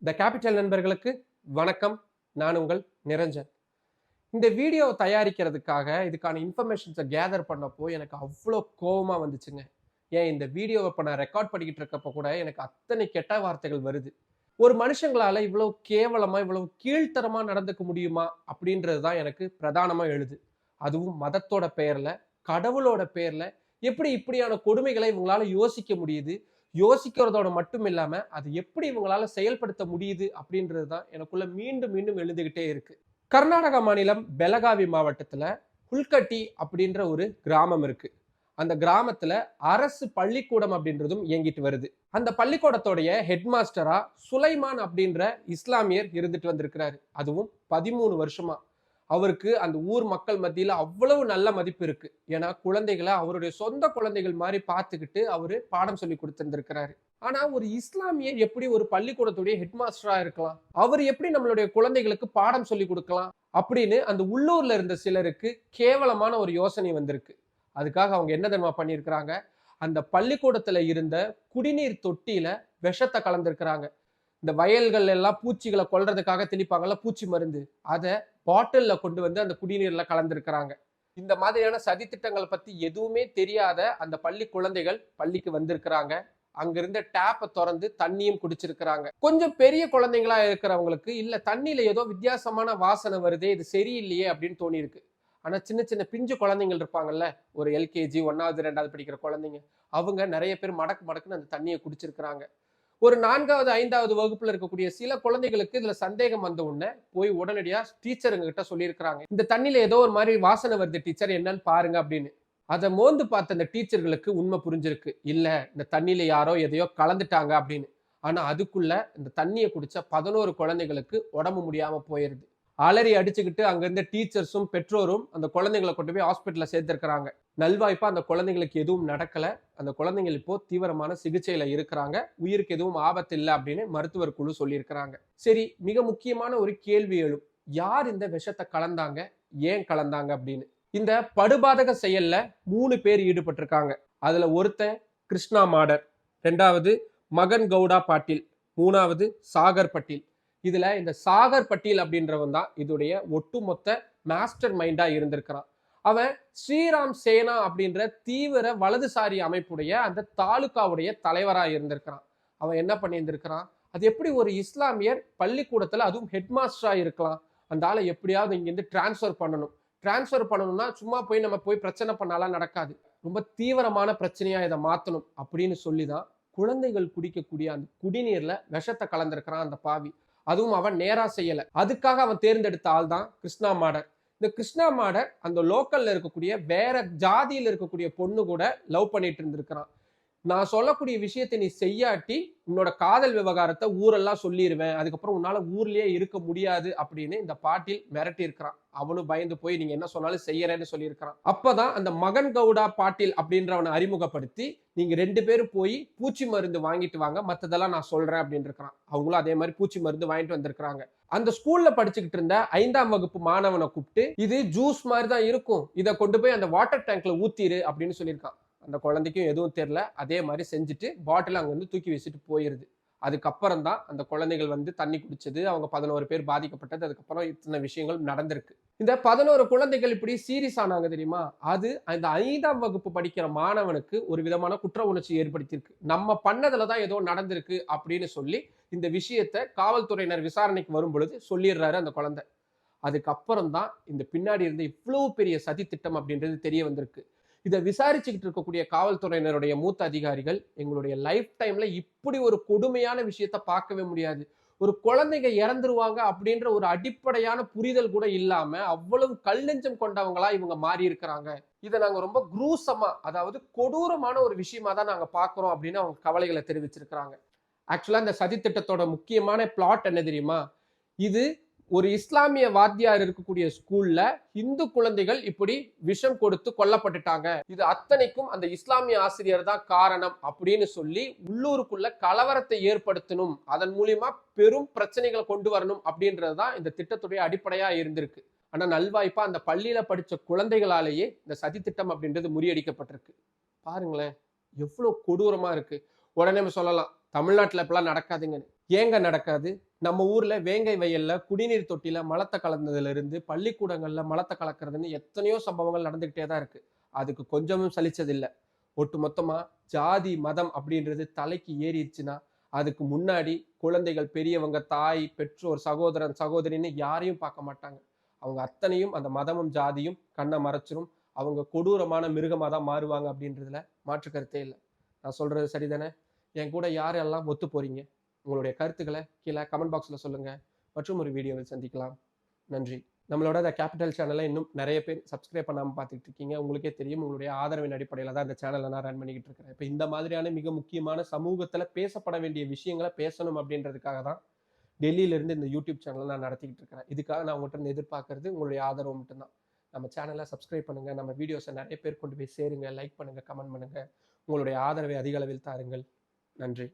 The capital நண்பர்களுக்கு வணக்கம். நான் உங்கள் நிரஞ்சன். இந்த வீடியோ தயாரிக்கிறதுக்காக இதுக்கான இன்ஃபர்மேஷன்ஸை கேதர் பண்ணப்போ எனக்கு அவ்வளோ கோவமா வந்துச்சுங்க. ஏன் இந்த வீடியோவை இப்போ நான் ரெக்கார்ட் பண்ணிக்கிட்டு இருக்கப்போ கூட எனக்கு அத்தனை கெட்ட வார்த்தைகள் வருது. ஒரு மனுஷங்களால இவ்வளவு கேவலமா இவ்வளவு கீழ்த்தரமா நடந்துக்க முடியுமா அப்படின்றது தான் எனக்கு பிரதானமா எழுது. அதுவும் மதத்தோட பெயர்ல, கடவுளோட பெயர்ல எப்படி இப்படியான கொடுமைகளை இவங்களால யோசிக்க முடியுது? யோசிக்கிறதோட மட்டும் இல்லாம அது எப்படி இவங்களால செயல்படுத்த முடியுது அப்படின்றது தான் எனக்குள்ள மீண்டும் மீண்டும் எழுந்துகிட்டே இருக்கு. கர்நாடகா மாநிலம் பெலகாவி மாவட்டத்துல புல்கட்டி அப்படின்ற ஒரு கிராமம் இருக்கு. அந்த கிராமத்துல அரசு பள்ளிக்கூடம் அப்படின்றதும் இயங்கிட்டு வருது. அந்த பள்ளிக்கூடத்தோடைய ஹெட் மாஸ்டரா சுலைமான் அப்படின்ற இஸ்லாமியர் இருந்துட்டு வந்திருக்கிறாரு. அதுவும் 13 வருஷமா. அவருக்கு அந்த ஊர் மக்கள் மத்தியில அவ்வளவு நல்ல மதிப்பு இருக்கு. ஏன்னா குழந்தைகளை அவருடைய சொந்த குழந்தைகள் மாதிரி பார்த்துக்கிட்டு அவரு பாடம் சொல்லி கொடுத்திருந்திருக்கிறாரு. ஆனா ஒரு இஸ்லாமியர் எப்படி ஒரு பள்ளிக்கூடத்துடைய ஹெட் மாஸ்டரா இருக்கலாம்? அவர் எப்படி நம்மளுடைய குழந்தைகளுக்கு பாடம் சொல்லி கொடுக்கலாம்? அப்படின்னு அந்த உள்ளூர்ல இருந்த சிலருக்கு கேவலமான ஒரு யோசனை வந்திருக்கு. அதுக்காக அவங்க என்ன தெரியுமா பண்ணியிருக்கிறாங்க? அந்த பள்ளிக்கூடத்துல இருந்த குடிநீர் தொட்டியில விஷத்தை கலந்திருக்கிறாங்க. இந்த வயல்கள் எல்லாம் பூச்சிகளை கொல்றதுக்காக தெளிப்பாங்கல்ல பூச்சி மருந்து, அதை பாட்டில்ல கொண்டு வந்து அந்த குடிநீர்ல கலந்திருக்கிறாங்க. இந்த மாதிரியான சதித்திட்டங்கள் பத்தி எதுவுமே தெரியாத அந்த பள்ளி குழந்தைகள் பள்ளிக்கு வந்திருக்கிறாங்க. அங்க இருந்த டேப்பை திறந்து தண்ணியும் குடிச்சிருக்கிறாங்க. கொஞ்சம் பெரிய குழந்தைங்களா இருக்கிறவங்களுக்கு இல்ல தண்ணியில ஏதோ வித்தியாசமான வாசனை வருதே, இது சரியில்லையே அப்படின்னு தோணி இருக்கு. ஆனா சின்ன சின்ன பிஞ்சு குழந்தைகள் இருப்பாங்கல்ல, ஒரு எல்கேஜி 1வது 2வது படிக்கிற குழந்தைங்க, அவங்க நிறைய பேர் மடக்கு மடக்குன்னு அந்த தண்ணியை குடிச்சிருக்கிறாங்க. ஒரு 4வது 5வது வகுப்புல இருக்கக்கூடிய சில குழந்தைகளுக்கு இதுல சந்தேகம் வந்த உடனே போய் உடனடியா டீச்சருங்க கிட்ட சொல்லியிருக்கிறாங்க, இந்த தண்ணியில ஏதோ ஒரு மாதிரி வாசனை வருது டீச்சர், என்னன்னு பாருங்க அப்படின்னு. அதை மோந்து பார்த்த அந்த டீச்சர்களுக்கு உண்மை புரிஞ்சிருக்கு. இல்ல, இந்த தண்ணியில யாரோ எதையோ கலந்துட்டாங்க அப்படின்னு. ஆனா அதுக்குள்ள இந்த தண்ணியை குடிச்ச 11 குழந்தைகளுக்கு உடம்பு முடியாம போயிருது. அலறி அடிச்சுக்கிட்டு அங்க இருந்த டீச்சர்ஸும் பெற்றோரும் அந்த குழந்தைகளை கொண்டு போய் ஹாஸ்பிட்டல்ல சேர்த்திருக்கிறாங்க. நல்வாய்ப்பா அந்த குழந்தைங்களுக்கு எதுவும் நடக்கல. அந்த குழந்தைகள் இப்போ தீவிரமான சிகிச்சையில இருக்கிறாங்க. உயிருக்கு எதுவும் ஆபத்து இல்லை அப்படின்னு மருத்துவர் குழு சொல்லியிருக்கிறாங்க. சரி, மிக முக்கியமான ஒரு கேள்வி எழும். யார் இந்த விஷத்தை கலந்தாங்க, ஏன் கலந்தாங்க அப்படின்னு. இந்த படுபாதக செயல்ல 3 பேர் ஈடுபட்டிருக்காங்க. அதுல ஒருத்தன் கிருஷ்ணா மாடர், 2வது மகன் கவுடா பாட்டீல், 3வது சாகர் பட்டீல். இதுல இந்த சாகர் பட்டீல் அப்படின்றவன் தான் இதோடைய ஒட்டுமொத்த மாஸ்டர் மைண்டா இருந்திருக்கிறான். அவன் ஸ்ரீராம் சேனா அப்படின்ற தீவிர வலதுசாரி அமைப்புடைய அந்த தாலுகாவுடைய தலைவரா இருந்திருக்கிறான். அவன் என்ன பண்ணியிருந்திருக்கிறான், அது எப்படி ஒரு இஸ்லாமியர் பள்ளிக்கூடத்துல அதுவும் ஹெட் மாஸ்டரா இருக்கலாம்? அந்த ஆளை எப்படியாவது இங்கிருந்து டிரான்ஸ்ஃபர் பண்ணணும். டிரான்ஸ்ஃபர் பண்ணணும்னா சும்மா போய் நம்ம போய் பிரச்சனை பண்ணாலாம் நடக்காது. ரொம்ப தீவிரமான பிரச்சனையா இதை மாத்தணும் அப்படின்னு சொல்லிதான் குழந்தைகள் குடிக்கக்கூடிய அந்த குடிநீர்ல விஷத்தை கலந்திருக்கிறான் அந்த பாவி. அதுவும் அவன் நேரா செய்யல. அதுக்காக அவன் தேர்ந்தெடுத்த ஆள் தான் கிருஷ்ணா மாடர். இந்த கிருஷ்ணா மாடர் அந்த லோக்கல்ல இருக்கக்கூடிய வேற ஜாதியில இருக்கக்கூடிய பொண்ணு கூட லவ் பண்ணிட்டு இருந்திருக்கிறான். நான் சொல்லக்கூடிய விஷயத்தை நீ செய்யாட்டி உன்னோட காதல் விவகாரத்தை ஊரெல்லாம் சொல்லிடுவேன், அதுக்கப்புறம் உன்னால ஊர்லயே இருக்க முடியாது அப்படின்னு இந்த பாட்டில் மிரட்டி இருக்கிறான். அவனும் பயந்து போய் நீங்க என்ன சொன்னாலும் செய்யறேன்னு சொல்லியிருக்கிறான். அப்பதான் அந்த மகன் கவுடா பாட்டில் அப்படின்றவனை அறிமுகப்படுத்தி, நீங்க 2 பேரும் போய் பூச்சி மருந்து வாங்கிட்டு வாங்க, மத்ததெல்லாம் நான் சொல்றேன் அப்படின்னு இருக்கிறான். அவங்களும் அதே மாதிரி பூச்சி மருந்து வாங்கிட்டு வந்திருக்கிறாங்க. அந்த ஸ்கூல்ல படிச்சுக்கிட்டு இருந்த 5ஆம் வகுப்பு மாணவனை கூப்பிட்டு, இது ஜூஸ் மாதிரி தான் இருக்கும், இதை கொண்டு போய் அந்த வாட்டர் டேங்க்ல ஊத்திரு அப்படின்னு சொல்லியிருக்கான். அந்த குழந்தைக்கும் எதுவும் தெரியல. அதே மாதிரி செஞ்சுட்டு பாட்டில் அங்க வந்து தூக்கி வீசிட்டு போயிருது. அதுக்கப்புறம் தான் அந்த குழந்தைகள் வந்து தண்ணி குடிச்சது, அவங்க 11 பேர் பாதிக்கப்பட்டது. அதுக்கப்புறம் இத்தனை விஷயங்கள் நடந்திருக்கு. இந்த 11 குழந்தைகள் இப்படி சீரியஸ் ஆனாங்க தெரியுமா? அது அந்த 5ஆம் வகுப்பு படிக்கிற மாணவனுக்கு ஒரு விதமான குற்ற உணர்ச்சி ஏற்படுத்தியிருக்கு. நம்ம பண்ணதுல தான் ஏதோ நடந்திருக்கு அப்படின்னு சொல்லி இந்த விஷயத்தை காவல்துறையினர் விசாரணைக்கு வரும் பொழுது சொல்லிடுறாரு அந்த குழந்தை. அதுக்கப்புறம் தான் இந்த பின்னாடி இருந்த இவ்வளவு பெரிய சதி திட்டம் அப்படின்றது தெரிய வந்திருக்கு. இதை விசாரிச்சுக்கிட்டு இருக்கக்கூடிய காவல்துறையினருடைய மூத்த அதிகாரிகள், எங்களுடைய லைஃப் டைம்ல இப்படி ஒரு கொடுமையான விஷயத்தை பார்க்கவே முடியாது, ஒரு குழந்தைங்க இறந்துருவாங்க அப்படின்ற ஒரு அடிப்படையான புரிதல் கூட இல்லாம அவ்வளவு கல் நெஞ்சம் கொண்டவங்களா இவங்க மாறி இருக்கிறாங்க. இதை நாங்க ரொம்ப குரூசமா, அதாவது கொடூரமான ஒரு விஷயமா தான் நாங்க பாக்குறோம் அப்படின்னு அவங்க கவலைகளை தெரிவிச்சிருக்கிறாங்க. ஆக்சுவலா இந்த சதி திட்டத்தோட முக்கியமான பிளாட் என்ன தெரியுமா? இது ஒரு இஸ்லாமிய வாத்தியார் இருக்கக்கூடிய ஸ்கூல்ல இந்து குழந்தைகள் இப்படி விஷம் கொடுத்து கொல்லப்பட்டுட்டாங்க, இது அத்தனைக்கும் அந்த இஸ்லாமிய ஆசிரியர் தான் காரணம் அப்படின்னு சொல்லி உள்ளூருக்குள்ள கலவரத்தை ஏற்படுத்தணும், அதன் மூலியமா பெரும் பிரச்சனைகளை கொண்டு வரணும் அப்படின்றதுதான் இந்த திட்டத்துடைய அடிப்படையா இருந்திருக்கு. ஆனா நல்வாய்ப்பா அந்த பள்ளியில படிச்ச குழந்தைகளாலேயே இந்த சதி திட்டம் அப்படின்றது முறியடிக்கப்பட்டிருக்கு. பாருங்களேன், எவ்வளவு கொடூரமா இருக்கு. உடனே நம்ம சொல்லலாம் தமிழ்நாட்டுல இப்பெல்லாம் நடக்காதுங்கன்னு. ஏங்க நடக்காது? நம்ம ஊர்ல வேங்கை வயல்ல குடிநீர் தொட்டியில மலத்தை கலந்ததுல இருந்து பள்ளிக்கூடங்கள்ல மலத்தை கலக்கிறதுன்னு எத்தனையோ சம்பவங்கள் நடந்துகிட்டே தான் இருக்கு. அதுக்கு கொஞ்சமும் சலிச்சதில்ல. ஒட்டு மொத்தமா ஜாதி மதம் அப்படின்றது தலைக்கு ஏறிடுச்சுன்னா அதுக்கு முன்னாடி குழந்தைகள், பெரியவங்க, தாய், பெற்றோர், சகோதரன், சகோதரின்னு யாரையும் பார்க்க மாட்டாங்க. அவங்க அத்தனையும் அந்த மதமும் ஜாதியும் கண்ணை மறைச்சிரும். அவங்க கொடூரமான மிருகமா தான் மாறுவாங்க அப்படின்றதுல மாற்று கருத்தே இல்லை. நான் சொல்றது சரிதானே? என் கூட யாரெல்லாம் ஒத்து போறீங்க? உங்களுடைய கருத்துக்களை கீழே கமெண்ட் பாக்ஸில் சொல்லுங்க. மற்றும் ஒரு வீடியோவில் சந்திக்கலாம். நன்றி. நம்மளோட இந்த கேபிட்டல் சேனலை இன்னும் நிறைய பேர் சப்ஸ்கிரைப் பண்ணாமல் பார்த்துட்டு இருக்கீங்க. உங்களுக்கே தெரியும், உங்களுடைய ஆதரவின் அடிப்படையில் தான் இந்த சேனலை நான் ரன் பண்ணிக்கிட்டு இருக்கிறேன். இப்போ இந்த மாதிரியான மிக முக்கியமான சமூகத்தில் பேசப்பட வேண்டிய விஷயங்களை பேசணும் அப்படின்றதுக்காக தான் டெல்லியிலேருந்து இந்த யூடியூப் சேனலை நான் நடத்திக்கிட்டு இருக்கிறேன். இதுக்காக நான் உங்கள்கிட்ட இருந்து எதிர்பார்க்கறது உங்களுடைய ஆதரவு மட்டும்தான். நம்ம சேனலை சப்ஸ்கிரைப் பண்ணுங்கள், நம்ம வீடியோஸை நிறைய பேர் கொண்டு போய் சேருங்க, லைக் பண்ணுங்கள், கமெண்ட் பண்ணுங்கள். உங்களுடைய ஆதரவை அதிக அளவில் தாருங்கள். நன்றி.